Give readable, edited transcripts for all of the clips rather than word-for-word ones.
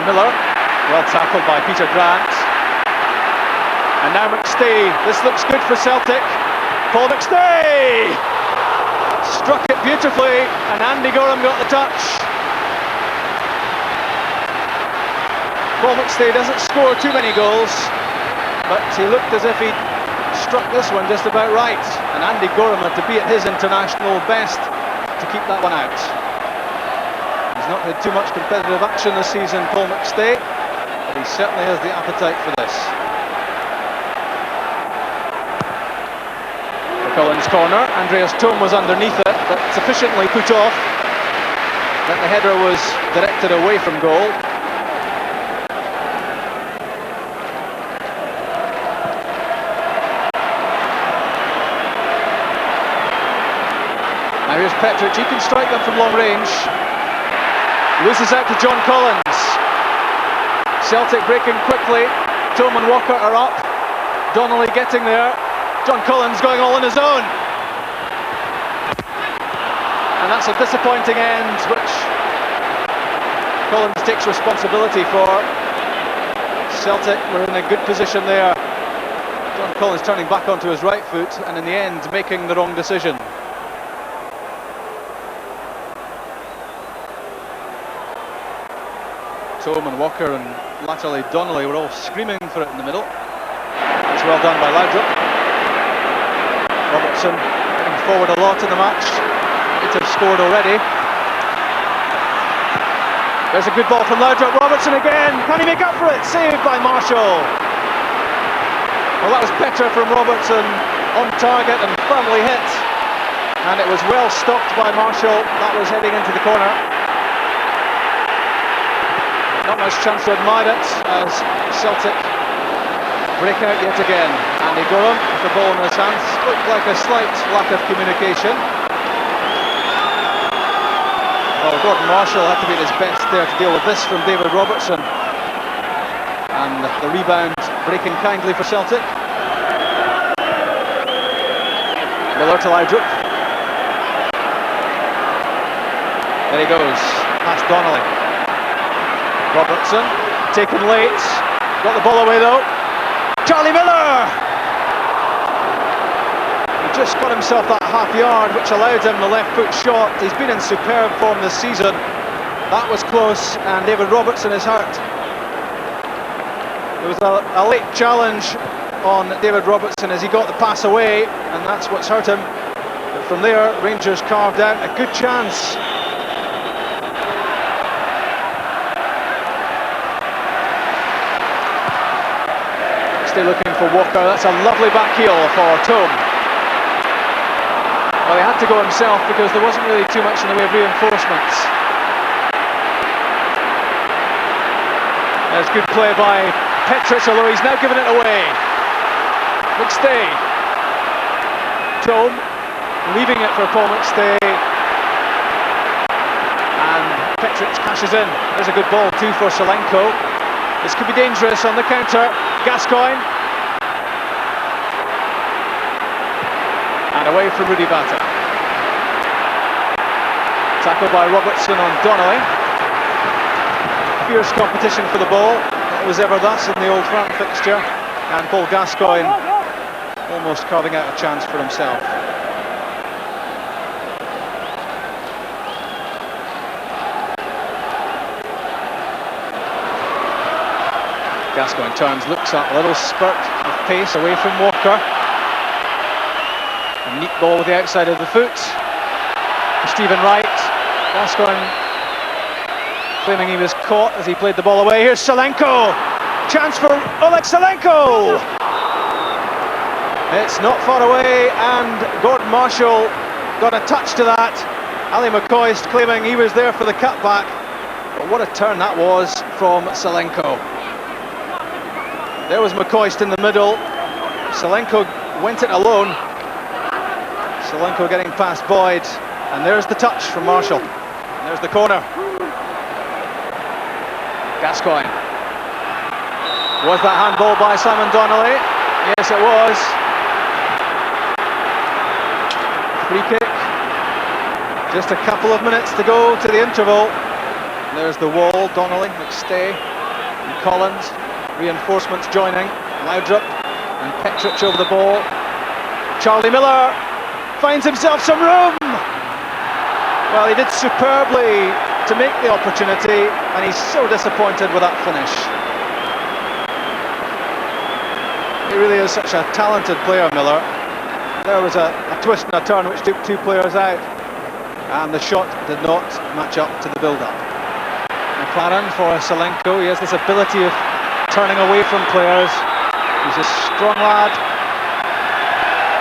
Miller, well tackled by Peter Grant. And now McStay, this looks good for Celtic. Paul McStay! Struck it beautifully, and Andy Gorham got the touch. Paul McStay doesn't score too many goals, but he looked as if he'd struck this one just about right. And Andy Gorham had to be at his international best to keep that one out. He's not had too much competitive action this season, Paul McStay, but he certainly has the appetite for this. Collins corner, Andreas Thom was underneath it, but sufficiently put off that the header was directed away from goal. Now here's Petric, he can strike them from long range. Loses out to John Collins. Celtic breaking quickly, Thom and Walker are up, Donnelly getting there. John Collins going all on his own. And that's a disappointing end, which Collins takes responsibility for. Celtic were in a good position there. John Collins turning back onto his right foot and in the end making the wrong decision. Thom and Walker and laterally Donnelly were all screaming for it in the middle. It's well done by Laudrup. Robertson getting forward a lot in the match. Might have scored already. There's a good ball from Laudrup. Robertson again. Can he make up for it? Saved by Marshall. Well, that was better from Robertson, on target and firmly hit. And it was well stopped by Marshall. That was heading into the corner. Not much chance to admire it as Celtic break out yet again. Andy Gorham with the ball in his hands. Looked like a slight lack of communication. Well, Gordon Marshall had to be at his best there to deal with this from David Robertson. And the rebound breaking kindly for Celtic. Miller to Laudrup. There he goes, past Donnelly. Robertson, taken late. Got the ball away though. Charlie Miller! He just got himself that half yard which allowed him the left foot shot. He's been in superb form this season. That was close and David Robertson is hurt. There was a late challenge on David Robertson as he got the pass away and that's what's hurt him. But from there Rangers carved out a good chance. Still looking for Walker. That's a lovely back heel for Thom. Well, he had to go himself because there wasn't really too much in the way of reinforcements. There's good play by Petric, although he's now given it away. McStay. Thom leaving it for Paul McStay. And Petric cashes in. There's a good ball too for Solenko. This could be dangerous on the counter. Gascoigne. And away from Rudy Bata. Tackled by Robertson on Donnelly. Fierce competition for the ball. It was ever thus in the Old Firm fixture. And Paul Gascoigne almost carving out a chance for himself. Gascoigne turns, looks up, a little spurt of pace away from Walker. A neat ball with the outside of the foot. For Stephen Wright. Gascoigne claiming he was caught as he played the ball away. Here's Solenko. Chance for Oleg Solenko. It's not far away and Gordon Marshall got a touch to that. Ali McCoist claiming he was there for the cutback. But what a turn that was from Solenko. There was McCoist in the middle. Solenko went it alone. Solenko getting past Boyd. And there's the touch from Marshall. And there's the corner. Gascoigne. Was that handball by Simon Donnelly? Yes, it was. Free kick. Just a couple of minutes to go to the interval. There's the wall, Donnelly, McStay and Collins. Reinforcements joining. Laudrup and Petric over the ball. Charlie Miller finds himself some room. Well, he did superbly to make the opportunity, and he's so disappointed with that finish. He really is such a talented player, Miller. There was a twist and a turn which took two players out, and the shot did not match up to the build-up. McLaren for Celtic. He has this ability of turning away from players. He's a strong lad.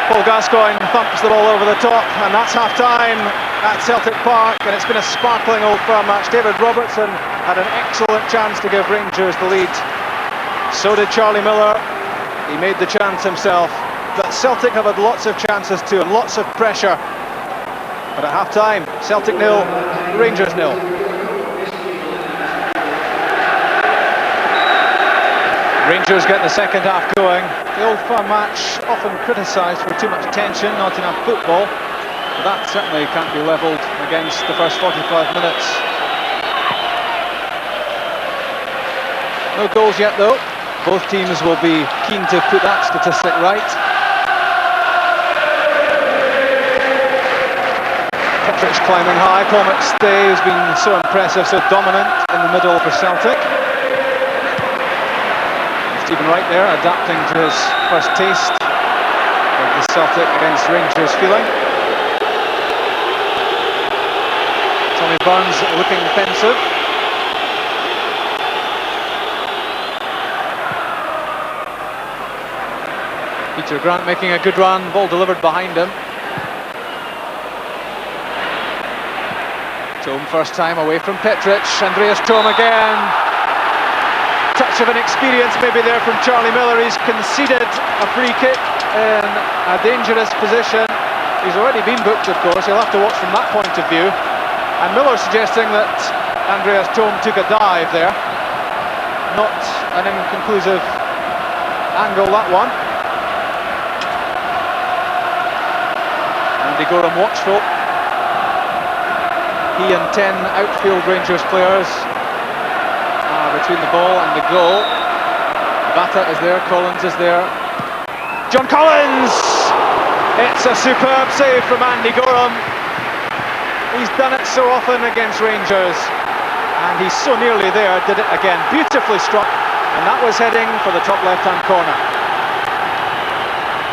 Paul Gascoigne thumps the ball over the top, and that's half-time at Celtic Park, and it's been a sparkling Old Firm match. David Robertson had an excellent chance to give Rangers the lead. So did Charlie Miller. He made the chance himself. But Celtic have had lots of chances too, and lots of pressure. But at half-time, Celtic 0, Rangers 0. Rangers get the second half going. The Old Firm match often criticised for too much tension, not enough football. But that certainly can't be levelled against the first 45 minutes. No goals yet though. Both teams will be keen to put that statistic right. Petric's climbing high. Paul McStay has been so impressive, so dominant in the middle for Celtic. Stephen Wright there, adapting to his first taste of the Celtic against Rangers feeling. Tommy Burns looking defensive. Peter Grant making a good run, ball delivered behind him. Tome first time away from Petric. Andreas Tome again. Touch of inexperience maybe there from Charlie Miller. He's conceded a free kick in a dangerous position. He's already been booked, of course. He'll have to watch from that point of view. And Miller suggesting that Andreas Tome took a dive there. Not an inconclusive angle, that one. Andy Gorham watchful. He and 10 outfield Rangers players between the ball and the goal. Bata is there, Collins is there. John Collins! It's a superb save from Andy Gorham. He's done it so often against Rangers, and he's so nearly there. Did it again, beautifully struck, and that was heading for the top left-hand corner.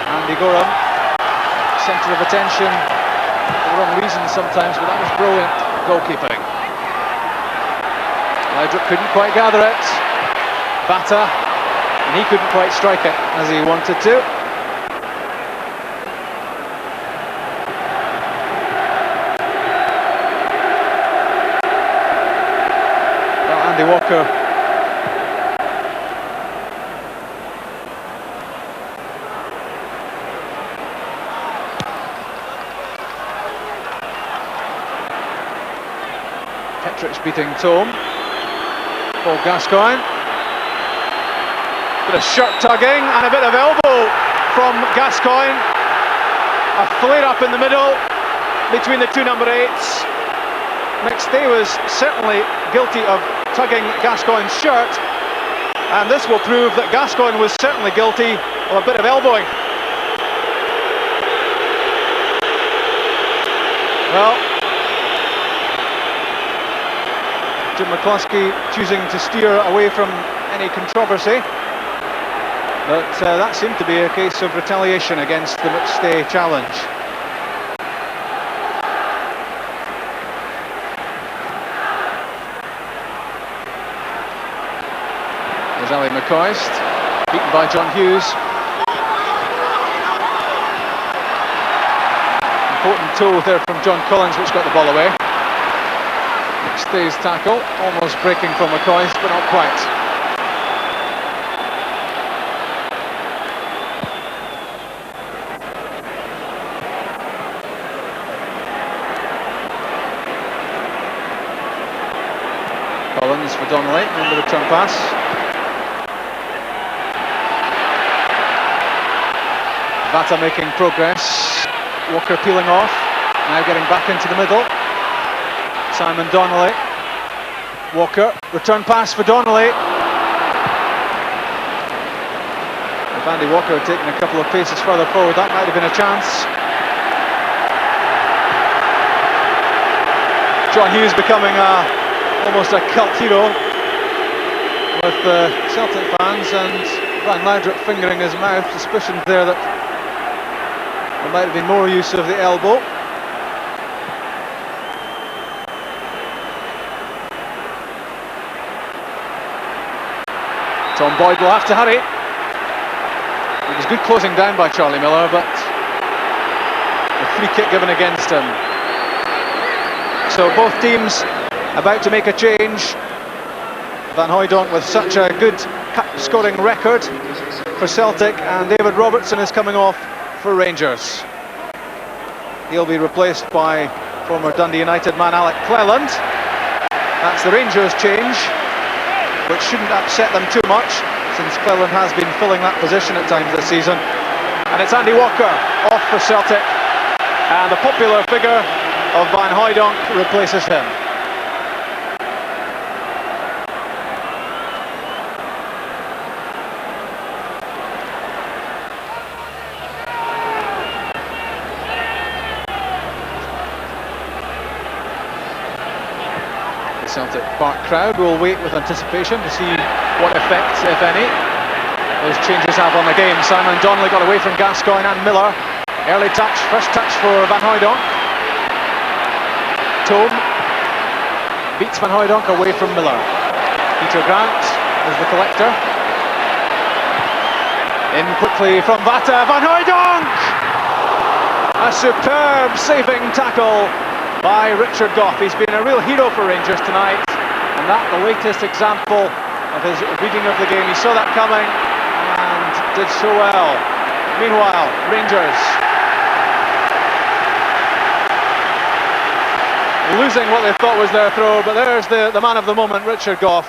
Andy Gorham, centre of attention for the wrong reasons sometimes, but that was brilliant goalkeeping. Laudrup couldn't quite gather it. Bata, and he couldn't quite strike it as he wanted to. Well, Andy Walker Petric's beating Tome. Paul Gascoigne. Bit of shirt tugging and a bit of elbow from Gascoigne. A flare up in the middle between the two number 8s. McStay was certainly guilty of tugging Gascoigne's shirt, and this will prove that Gascoigne was certainly guilty of a bit of elbowing. Well, Jim McCluskey choosing to steer away from any controversy, but that seemed to be a case of retaliation against the McStay challenge. There's Ali McCoist, beaten by John Hughes. Important toe there from John Collins, which got the ball away. McStay's tackle, almost breaking from McCoist, but not quite. Collins for Donnelly, in the return pass. Vata making progress. Walker peeling off, now getting back into the middle. Simon Donnelly. Walker, return pass for Donnelly. If Andy Walker had taken a couple of paces further forward, that might have been a chance. John Hughes becoming almost a cult hero with the Celtic fans, and Van Laudrup fingering his mouth, suspicion there that there might have been more use of the elbow. Tom Boyd will have to hurry. It was good closing down by Charlie Miller, but a free kick given against him. So both teams about to make a change. Van Hooijdonk with such a good scoring record for Celtic, and David Robertson is coming off for Rangers. He'll be replaced by former Dundee United man Alec Cleland. That's the Rangers change, which shouldn't upset them too much, since Cleland has been filling that position at times this season. And it's Andy Walker off for Celtic, and the popular figure of Van Hooijdonk replaces him. Celtic Park crowd will wait with anticipation to see what effect, if any, those changes have on the game. Simon Donnelly got away from Gascoigne and Miller. Early touch, first touch for Van Hooijdonk. Tome beats Van Hooijdonk away from Miller. Peter Grant is the collector. In quickly from Vata, Van Hooijdonk! A superb saving tackle by Richard Gough. He's been a real hero for Rangers tonight, and that the latest example of his reading of the game. He saw that coming and did so well. Meanwhile, Rangers losing what they thought was their throw, but there's the man of the moment, Richard Gough.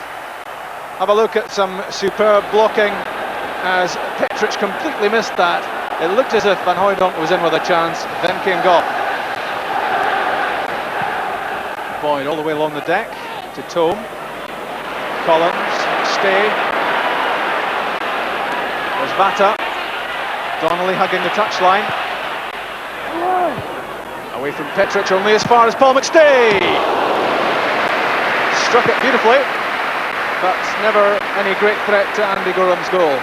Have a look at some superb blocking as Petric completely missed that. It looked as if Van Hooijdonk was in with a chance, then came Gough. Boyd all the way along the deck to Tome. Collins, stay. There's Vata. Donnelly hugging the touchline. Away from Petric, only as far as Paul McStay. Struck it beautifully, but never any great threat to Andy Gorham's goal.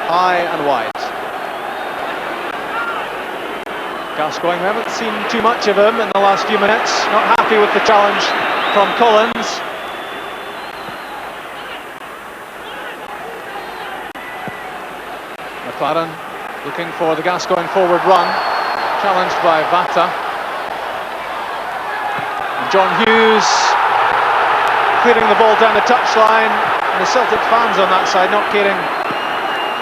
High and wide. Gascoigne, we haven't seen too much of him in the last few minutes. Not happy with the challenge from Collins. McLaren looking for the Gascoigne forward run. Challenged by Vata. And John Hughes clearing the ball down the touchline. And the Celtic fans on that side not caring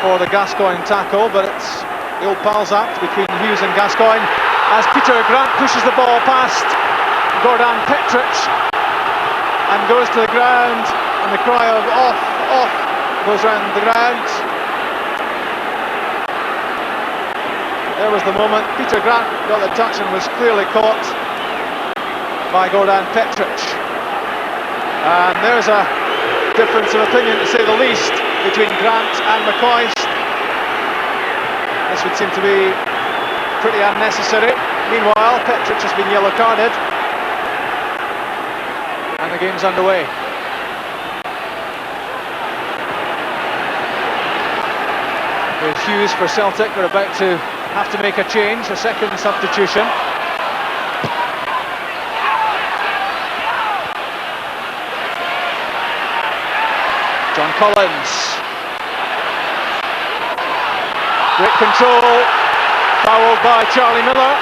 for the Gascoigne tackle, but it's the old pals act between Hughes and Gascoigne as Peter Grant pushes the ball past Gordon Petric and goes to the ground, and the cry of off, off goes round the ground. There was the moment. Peter Grant got the touch and was clearly caught by Gordon Petric. And there's a difference of opinion, to say the least, between Grant and McCoist. This would seem to be pretty unnecessary. Meanwhile, Petric has been yellow carded, and the game's underway. There's Hughes for Celtic. We're about to have to make a change, a second substitution. John Collins. Great control, fouled by Charlie Miller.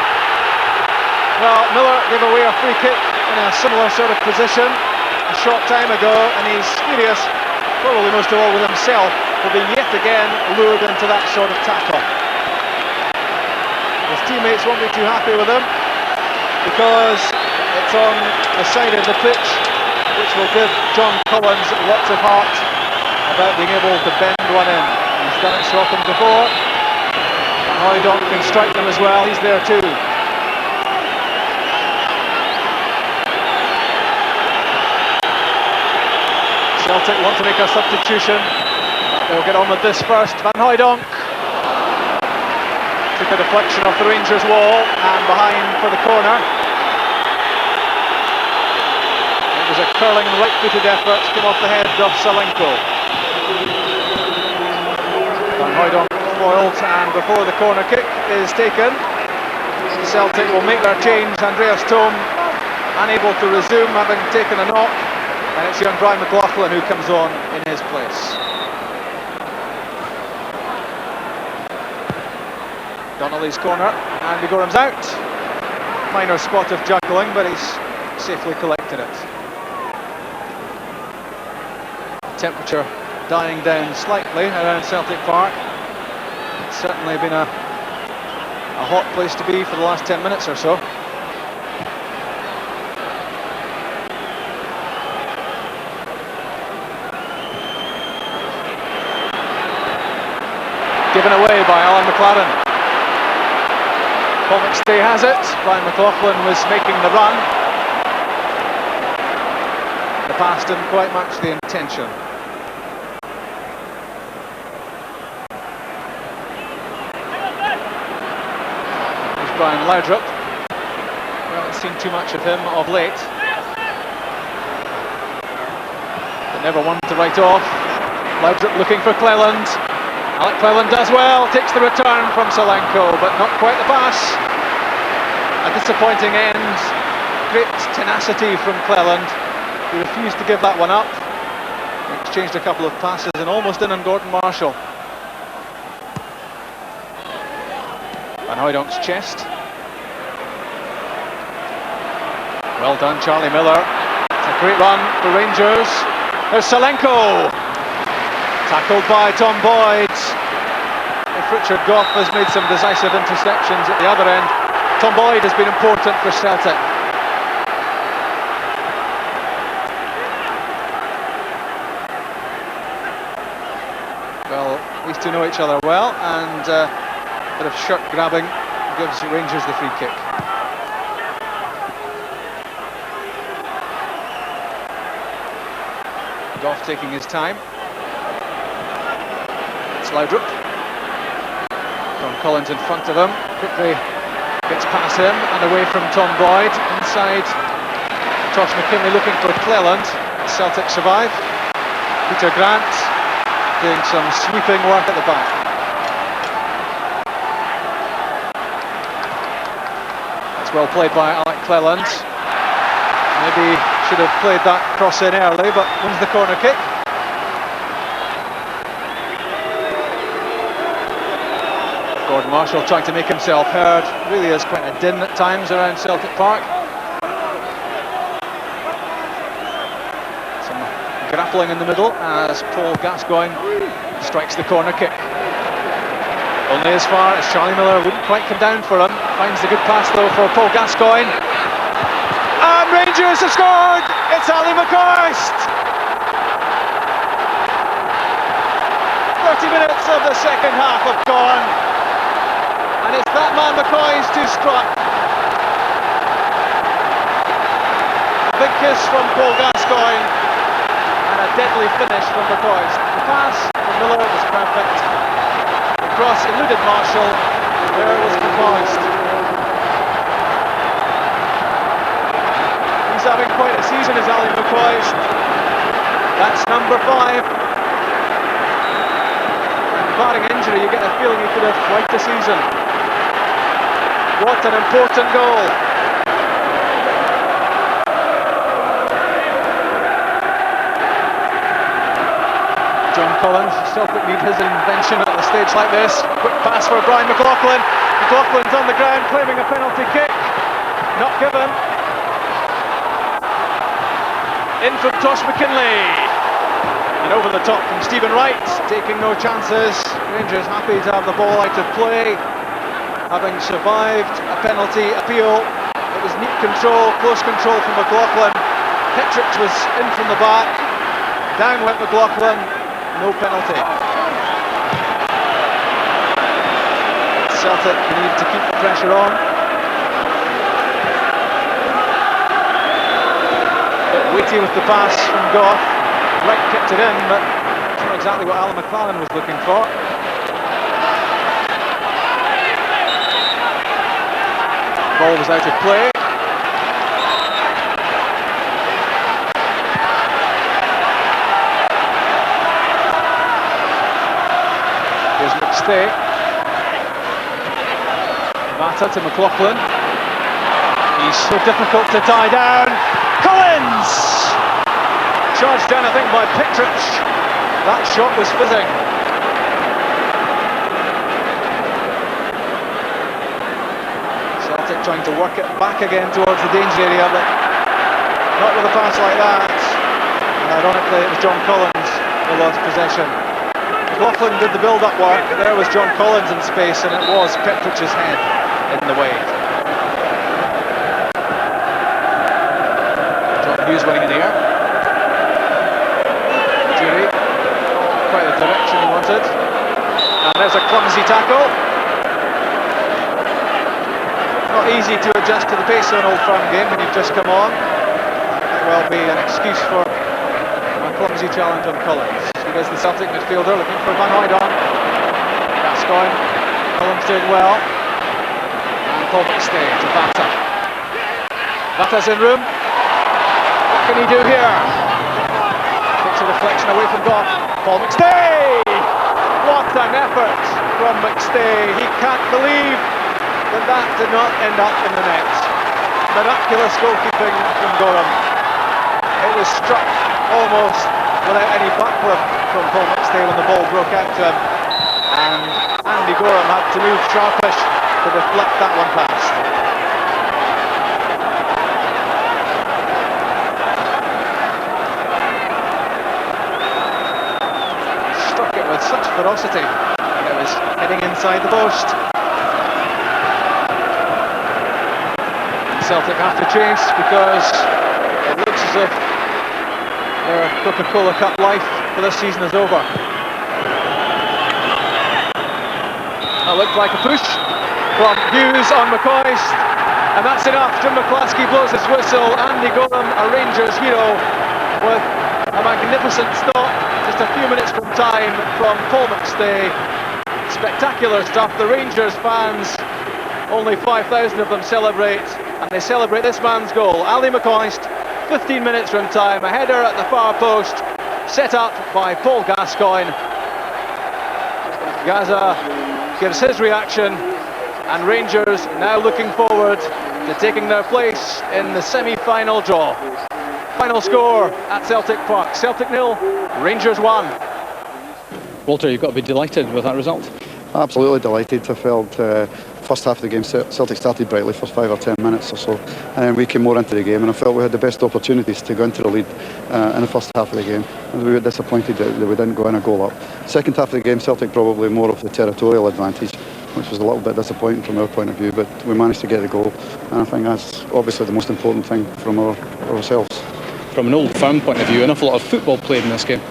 Well, Miller gave away a free kick in a similar sort of position a short time ago, and he's furious, probably most of all with himself, for being yet again lured into that sort of tackle. His teammates won't be too happy with him, because it's on the side of the pitch, which will give John Collins lots of heart about being able to bend one in. He's done it so often before. Hooijdonk can strike them as well, he's there too. Celtic want to make a substitution, but they'll get on with this first. Van Hooijdonk took a deflection off the Rangers wall and behind for the corner. It was a curling right-footed effort, came off the head of Salenko. Van Hooijdonk foiled, and before the corner kick is taken, Celtic will make their change. Andreas Thom unable to resume, having taken a knock, and it's young Brian McLaughlin who comes on in his place. Donnelly's corner, and Vigorum's out. Minor spot of juggling, but he's safely collected it. Temperature dying down slightly around Celtic Park. It's certainly been a hot place to be for the last 10 minutes or so. Given away by Alan McLaren. Paul McStay has it. Brian McLaughlin was making the run. The pass didn't quite match the intention. There's Brian Laudrup. We haven't seen too much of him of late, but never one to write off. Laudrup looking for Cleland. Alec Cleland does well, takes the return from Salenko, but not quite the pass. A disappointing end. Great tenacity from Cleland, who refused to give that one up. He exchanged a couple of passes and almost in on Gordon Marshall. Van Hooijdonk's chest. Well done, Charlie Miller. It's a great run for Rangers. There's Salenko. Tackled by Tom Boyd. If Richard Gough has made some decisive interceptions at the other end, Tom Boyd has been important for Celtic. Well, these two know each other well, and a bit of shirt grabbing gives Rangers the free kick. Gough taking his time. Laudrup. Tom Collins in front of him, quickly gets past him and away from Tom Boyd. Inside, Tosh McKinley looking for Cleland. Celtic survive. Peter Grant doing some sweeping work at the back. That's well played by Alec Cleland. Maybe should have played that cross in early, but wins the corner kick. Gordon Marshall trying to make himself heard. Really is quite a din at times around Celtic Park. Some grappling in the middle as Paul Gascoigne strikes the corner kick. Only as far as Charlie Miller wouldn't quite come down for him. Finds the good pass though for Paul Gascoigne. And Rangers have scored! It's Ali McCoist! 30 minutes of the second half have gone. And it's that man McCoist who struck. A big kiss from Paul Gascoigne and a deadly finish from McCoist. The pass from Miller was perfect. The cross eluded Marshall. There was McCoist. He's having quite a season, is Ali McCoist. That's number 5. Barring injury, you get the feeling he could have wiped the season. What an important goal. John Collins, Celtic need his invention at a stage like this. Quick pass for Brian McLaughlin. McLaughlin's on the ground claiming a penalty kick. Not given. In from Tosh McKinley. And over the top from Stephen Wright, taking no chances. Rangers happy to have the ball out of play, having survived a penalty appeal. It was neat control, close control from McLaughlin. Petric was in from the back. Down went McLaughlin, no penalty. Celtic need to keep the pressure on. Bit weighty with the pass from Gough. Wright kicked it in, but it's not exactly what Alan McLaren was looking for. Ball was out of play. Here's McStay. Mata to McLaughlin. He's so difficult to tie down. Collins! Charged down, I think, by Pittridge. That shot was fizzing. Celtic trying to work it back again towards the danger area, but not with a pass like that. And ironically, it was John Collins who lost possession. McLaughlin did the build-up work. There was John Collins in space, and it was Pittridge's head in the way. John Hughes winning in the air. Jury, quite the direction he wanted. And there's a clumsy tackle. Not easy to adjust to the pace of an Old Firm game when you've just come on. That might well be an excuse for a clumsy challenge on Collins. Here is the Celtic midfielder looking for Van Hooydonk. Gascoigne, Collins doing well. And Paul McStay to Vata. Vata's in room. What can he do here? Takes a deflection away from Goff. Paul McStay! What an effort from McStay. He can't believe that did not end up in the net. Miraculous goalkeeping from Gorham. It was struck almost without any backflip from Paul McStay when the ball broke out to him. And Andy Gorham had to move sharpish to deflect that one past. Struck it with such ferocity. And it was heading inside the post. Celtic have to chase because it looks as if their Coca-Cola Cup life for this season is over. That looked like a push from Hughes on McCoist, and that's enough. Jim McClaskey blows his whistle. Andy Gorham, a Rangers hero, with a magnificent stop just a few minutes from time from Paul McStay. Spectacular stuff. The Rangers fans, only 5,000 of them celebrate. And they celebrate this man's goal. Ali McCoist, 15 minutes from time, a header at the far post, set up by Paul Gascoigne. Gaza gives his reaction, and Rangers now looking forward to taking their place in the semi-final draw. Final score at Celtic Park: Celtic 0, Rangers 1. Walter, you've got to be delighted with that result. Absolutely delighted. I felt first half of the game Celtic started brightly for 5 or 10 minutes or so, and then we came more into the game, and I felt we had the best opportunities to go into the lead in the first half of the game, and we were disappointed that we didn't go in a goal up. Second half of the game, Celtic probably more of the territorial advantage, which was a little bit disappointing from our point of view, but we managed to get the goal, and I think that's obviously the most important thing from ourselves. From an Old Firm point of view, an awful lot of football played in this game.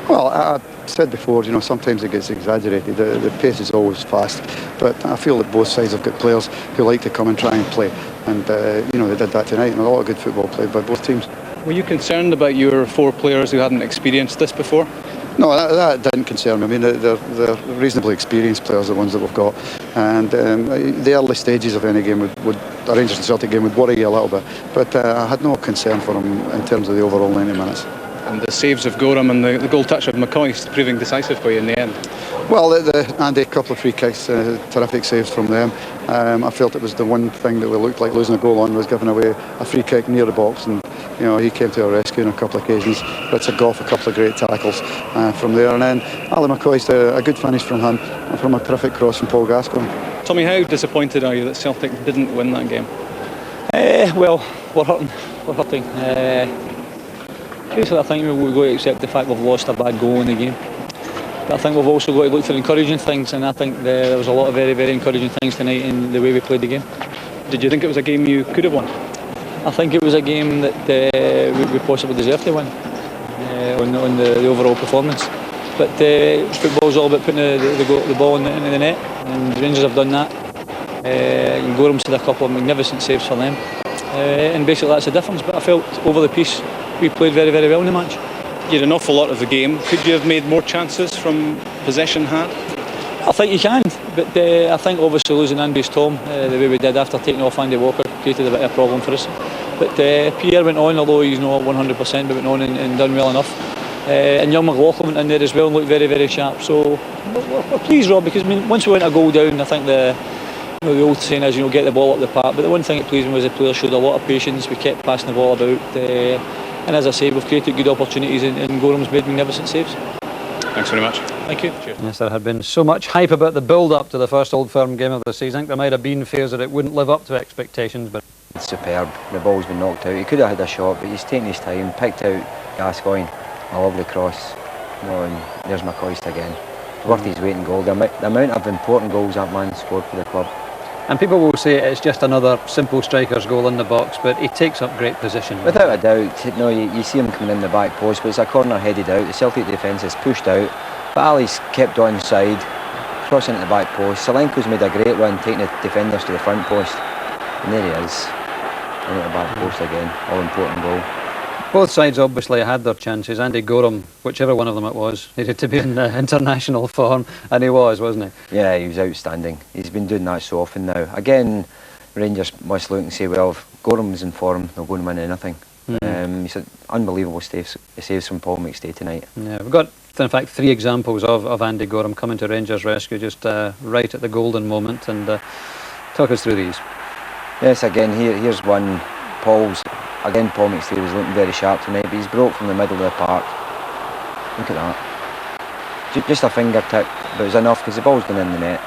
Well, I said before, you know, sometimes it gets exaggerated. The pace is always fast, but I feel that both sides have got players who like to come and try and play, and you know, they did that tonight, and a lot of good football played by both teams. Were you concerned about your 4 players who hadn't experienced this before? No, that didn't concern me. I mean, they're reasonably experienced players, the ones that we've got, and the early stages of any game would a Rangers and Celtic game would worry you a little bit, but I had no concern for them in terms of the overall 90 minutes. And the saves of Gorham and the goal touch of McCoist proving decisive for you in the end. Well, Andy, a couple of free kicks, terrific saves from them. I felt it was the one thing that we looked like losing a goal on was giving away a free kick near the box, and you know, he came to our rescue on a couple of occasions. Richard Goff, a couple of great tackles from there, and then Ali McCoist, a good finish from him, and from a terrific cross from Paul Gascoigne. Tommy, how disappointed are you that Celtic didn't win that game? Well, we're hurting. Basically, I think we've got to accept the fact we've lost a bad goal in the game. But I think we've also got to look for encouraging things, and I think there was a lot of very, very encouraging things tonight in the way we played the game. Did you think it was a game you could have won? I think it was a game that we possibly deserved to win on the overall performance. But football's all about putting the ball into the net, and the Rangers have done that. And Gorham's had a couple of magnificent saves for them. And basically that's the difference. But I felt over the piece we played very, very well in the match. you had an awful lot of the game. Could you have made more chances from possession had? I think you can, but I think obviously losing Andy's Tom the way we did after taking off Andy Walker created a bit of a problem for us. But Pierre went on, although he's not 100%, but went on and done well enough. And young McLaughlin went in there as well and looked very, very sharp. So we're pleased, Rob, because I mean, once we went a goal down, I think the old saying is, get the ball up the park. But the one thing that pleased me was the players showed a lot of patience. We kept passing the ball about. And as I say, we've created good opportunities and Gorham's made magnificent saves. Thanks very much. Thank you. Cheers. Yes, there had been so much hype about the build-up to the first Old Firm game of the season. I think there might have been fears that it wouldn't live up to expectations, but It's superb. The ball's been knocked out. He could have had a shot, but he's taken his time, picked out Gascoigne, a lovely cross. And there's McCoist again. Worth his weight in gold. The amount of important goals that man scored for the club. and people will say it's just another simple striker's goal in the box, but he takes up great position. Without a doubt, no, you see him coming in the back post, but it's a corner headed out. The Celtic defence is pushed out, but Ali's kept on side, crossing at the back post. Salenko's made a great run, taking the defenders to the front post, and there he is, in at the back post again. All important goal. Both sides obviously had their chances. Andy Gorham, whichever one of them it was, needed to be in international form, and he was, wasn't he? Yeah, he was outstanding. He's been doing that so often now. Again, Rangers must look and say, well, if Gorham's in form, they'll go and win anything. He's had unbelievable saves from Paul McStay tonight. Yeah, we've got, in fact, 3 examples of Andy Gorham coming to Rangers' rescue just right at the golden moment, and talk us through these. Yes, again, here's one. Paul McStay was looking very sharp tonight, but he's broke from the middle of the park. Look at that. Just a fingertip, but it was enough because the ball's gone in the net.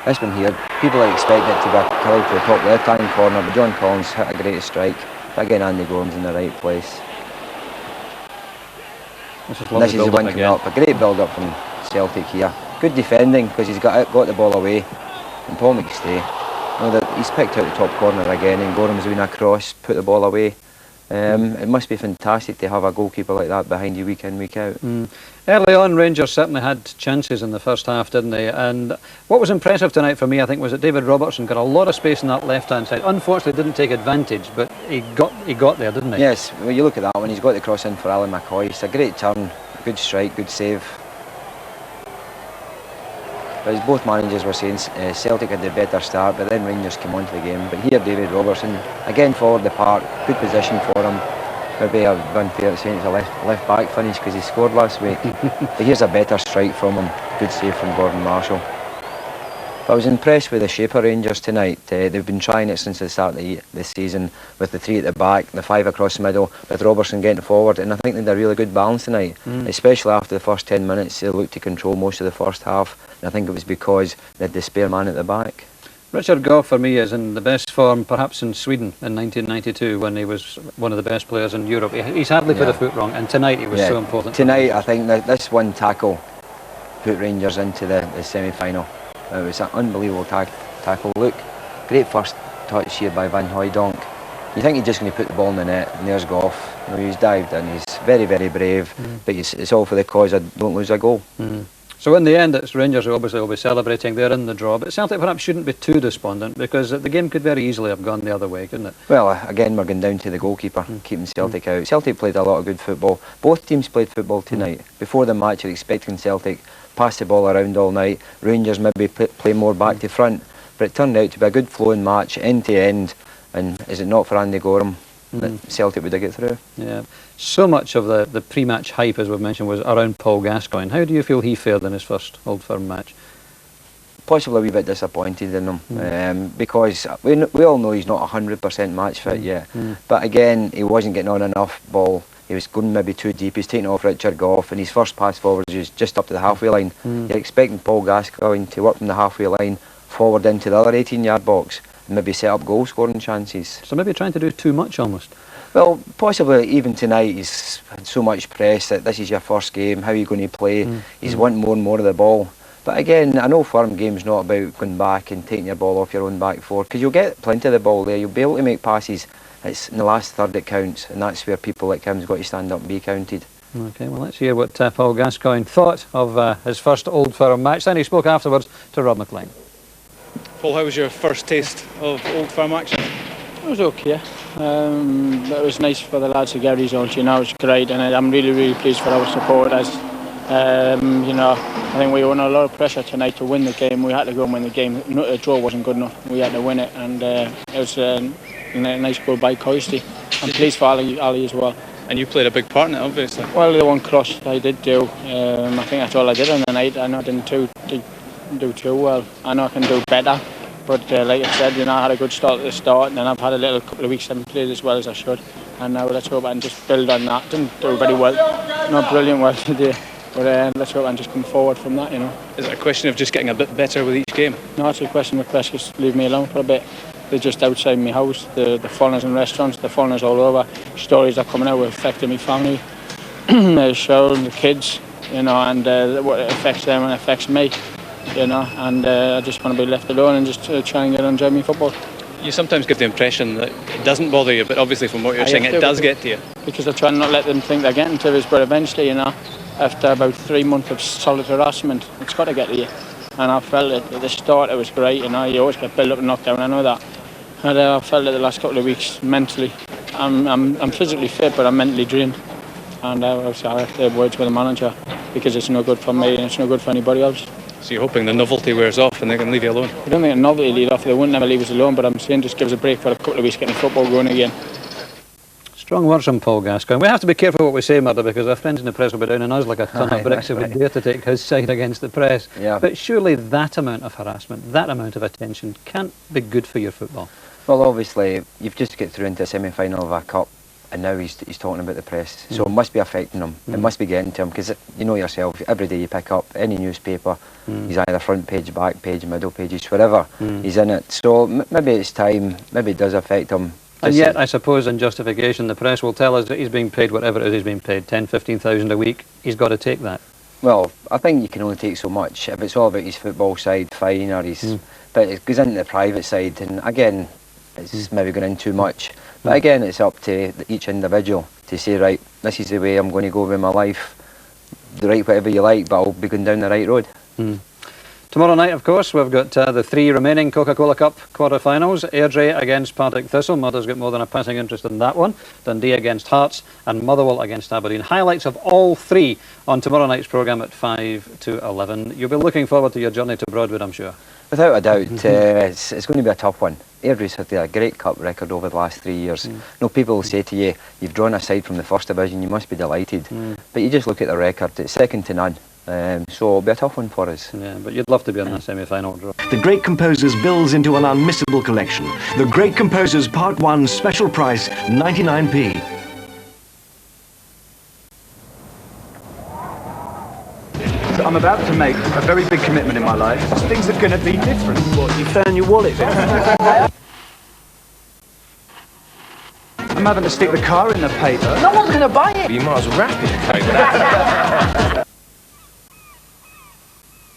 This one here, people are expecting it to be a curl to the top left-hand corner, but John Collins hit a great strike. But again, Andy Gorham's in the right place. This This is the one coming up. A great build-up from Celtic here. Good defending because he's got the ball away. And Paul McStay, he's picked out the top corner again, and Gorham's doing a cross, put the ball away. It must be fantastic to have a goalkeeper like that behind you week in, week out. Early on, Rangers certainly had chances in the first half, didn't they? And what was impressive tonight for me, I think, was that David Robertson got a lot of space on that left-hand side. Unfortunately, didn't take advantage, but he got there, didn't he? Yes, well, you look at that one, he's got the cross in for Alan McCoy. It's a great turn, good strike, good save. But as both managers were saying, Celtic had the better start, but then Rangers came onto the game. But here, David Robertson, again forward the park, good position for him. Maybe I've been fair to say it's a left back finish because he scored last week. But here's a better strike from him, good save from Gordon Marshall. But I was impressed with the shape of Rangers tonight. They've been trying it since the start of the season, with the 3 at the back, the 5 across the middle, with Robertson getting forward, and I think they had a really good balance tonight. Especially after the first 10 minutes, they looked to control most of the first half, and I think it was because they had the spare man at the back. Richard Gough, for me, is in the best form perhaps in Sweden in 1992, when he was one of the best players in Europe. He's hardly put a foot wrong, and tonight he was so important. Tonight, I think that this one tackle put Rangers into the semi-final. It was an unbelievable tackle. Look, great first touch here by Van Hooijdonk. You think he's just going to put the ball in the net, and there's Gough. He's dived in. He's very, very brave, but it's all for the cause of don't lose a goal. So in the end, it's Rangers who obviously will be celebrating. They're in the draw, but Celtic perhaps shouldn't be too despondent, because the game could very easily have gone the other way, couldn't it? Well, again, we're going down to the goalkeeper, keeping Celtic out. Celtic played a lot of good football. Both teams played football tonight. Before the match, you're expecting Celtic pass the ball around all night. Rangers maybe play more back to front, but it turned out to be a good flowing match, end to end. And is it not for Andy Gorham that Celtic would have got through? Yeah. So much of the pre-match hype, as we've mentioned, was around Paul Gascoigne. How do you feel he fared in his first Old Firm match? Possibly a wee bit disappointed in him, because we all know he's not 100% match fit yet. But again, he wasn't getting on enough ball. He was going maybe too deep. He's taking off Richard Gough, and his first pass forward was just up to the halfway line. You're expecting Paul Gascoigne to work from the halfway line forward into the other 18-yard box and maybe set up goal-scoring chances. So maybe trying to do too much almost. Well, possibly even tonight he's had so much press that this is your first game, how are you going to play? He's wanting more and more of the ball. But again, I know firm game's not about going back and taking your ball off your own back four, because you'll get plenty of the ball there, you'll be able to make passes. It's in the last third that counts, and that's where people like him's got to stand up and be counted. Okay, well, let's hear what Paul Gascoigne thought of his first Old Firm match. Then he spoke afterwards to Rob McLean. Paul, how was your first taste of Old Firm action? was okay. It was nice for the lads to get results. You know, it was great, and I'm really pleased for our supporters. You know, I think we were under a lot of pressure tonight to win the game. We had to go and win the game. A draw wasn't good enough. We had to win it, and it was a nice goal by Coisty. I'm pleased for Ali as well. And you played a big part in it, obviously. Well, the one cross I did do. I think that's all I did on the night. I know I didn't do too well. I know I can do better. But like I said, you know, I had a good start at the start, and then I've had a little couple of weeks I haven't played as well as I should. And now let's hope I can just build on that. Didn't do very well, not brilliant well today. But let's hope I can just come forward from that, you know. Is it a question of just getting a bit better with each game? No, it's a question of just leave me alone for a bit. They're just outside my house, the foreigners in restaurants, the foreigners all over. Stories are coming out are affecting my family, the show, the kids, you know, and what it affects them and affects me, you know. And I just want to be left alone and just try and get on enjoy my football. You sometimes give the impression that it doesn't bother you, but obviously from what you're saying, it does get to you. Because I try and not let them think they're getting to us, but eventually, you know, after about 3 months of solid harassment, it's got to get to you. And I felt it at the start, it was great, you know, you always get built up and knocked down, I know that. And I felt it the last couple of weeks mentally. I'm physically fit, but I'm mentally drained. And obviously I have to have words with the manager because it's no good for me and it's no good for anybody else. So you're hoping the novelty wears off and they can leave you alone? I don't think the novelty lead off, they wouldn't never leave us alone, but I'm saying just give us a break for a couple of weeks getting football going again. Strong words from Paul Gascoigne. We have to be careful what we say, Murdo, because our friends in the press will be down on us like a ton of bricks if we dare to take his side against the press. Yeah. But surely that amount of harassment, that amount of attention can't be good for your football. Well, obviously, you've just got through into a semi-final of a cup, and now he's talking about the press. So it must be affecting him. It must be getting to him, because you know yourself, every day you pick up any newspaper, he's either front page, back page, middle pages, whatever, he's in it. So maybe it's time, maybe it does affect him. And yet, I suppose, in justification, the press will tell us that he's being paid whatever it is he's being paid, 10, 15,000 a week. He's got to take that. Well, I think you can only take so much. If it's all about his football side, fine, or his... But it goes into the private side, and again, it's maybe going in too much. But again, it's up to each individual to say, right, this is the way I'm going to go with my life. Write whatever you like, but I'll be going down the right road. Tomorrow night, of course, we've got the 3 remaining Coca-Cola Cup quarter-finals. Airdrie against Partick Thistle. Mother's got more than a passing interest in that one. Dundee against Hearts and Motherwell against Aberdeen. Highlights of all 3 on tomorrow night's programme at 5 to 11. You'll be looking forward to your journey to Broadwood, I'm sure. Without a doubt, it's going to be a tough one. Airdrie's had a great cup record over the last 3 years. No, people will say to you, you've drawn aside from the first division, you must be delighted. But you just look at the record, it's second to none. So it'll be a tough one for us. Yeah, but you'd love to be on that semi-final draw. The Great Composers builds into an unmissable collection. The Great Composers Part 1 special price, 99p. So I'm about to make a very big commitment in my life. Things are going to be different. What, you found your wallet then? I'm having to stick the car in the paper. No one's going to buy it. You might as well wrap it.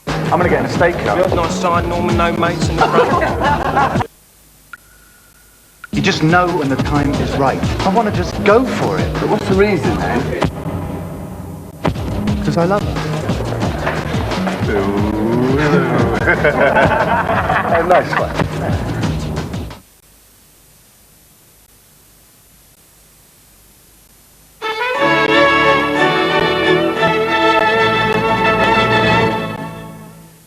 I'm going to get in a steak car. You're not signed, Norman, no mates in the front. You just know when the time is right. I want to just go for it. But what's the reason, then? Because I love her. Nice one.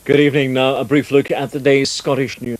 Good evening. Now, a brief look at the day's Scottish news.